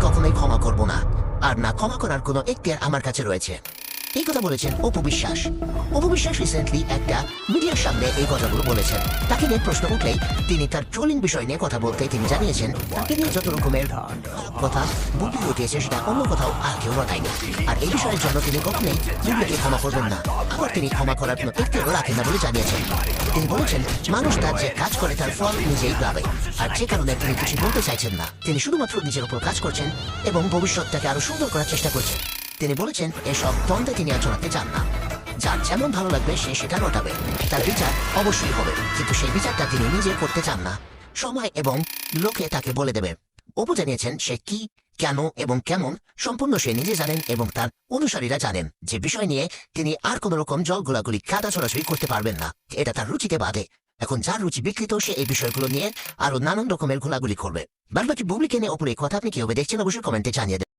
কখনোই ক্ষমা করব না, আর না ক্ষমা করার কোনো এখতিয়ার আমার কাছে রয়েছে। এই কথা বলেছেন অপু বিশ্বাস। অপু বিশ্বাস রিসেন্টলি একটা মিডিয়ার সামনে এই কথাগুলো বলেছেন। তাকে নিয়ে প্রশ্ন উঠলেই তিনি তার ট্রোলিং বিষয় নিয়ে কথা বলতে তিনি জানিয়েছেন তাকে নিয়ে যত রকমের কথা বুবলি উঠিয়েছে সেটা অন্য কোথাও আর কেউ রটায়নি। আর এই বিষয়ের জন্য তিনি কখনোই বুবলিকে ক্ষমা করবেন না, আবার তিনি ক্ষমা করার কোনো এখতিয়ারও রাখেন না বলে জানিয়েছেন। তিনি বলেছেন মানুষ তার যে কাজ করে তার ফল নিজেই পাবে, আর যে কারণে তিনি কিছু বলতে চাইছেন না। তিনি শুধুমাত্র নিজের উপর কাজ করছেন এবং ভবিষ্যৎটাকে আরো সুন্দর করার চেষ্টা করছেন। তিনি বলেছেন এসব দ্বন্দ্বে তিনি আর জড়াতে চান না। যার যেমন ভালো লাগবে সে সেটা রটাবে, তার বিচার অবশ্যই হবে, কিন্তু সেই বিচারটা তিনি নিজে করতে চান না, সময় এবং লোকে তাকে বলে দেবে। অপু জানিয়েছেন সে কি, কেন এবং কেমন সম্পূর্ণ সে নিজে জানেন এবং তার অনুসারীরা জানেন, যে বিষয় নিয়ে তিনি আর কোন রকম জল গোলাগুলি কাদা ছড়াছড়ি করতে পারবেন না, এটা তার রুচিতে বাধে। এখন যার রুচি বিকৃত সে এই বিষয়গুলো নিয়ে আরো নানান রকমের ঘোলাগুলি করবে। বাদ বাকি বুবলিকে নিয়ে অপুর এই কথা আপনি কিভাবে দেখছেন অবশ্যই কমেন্টে জানিয়ে দেবেন।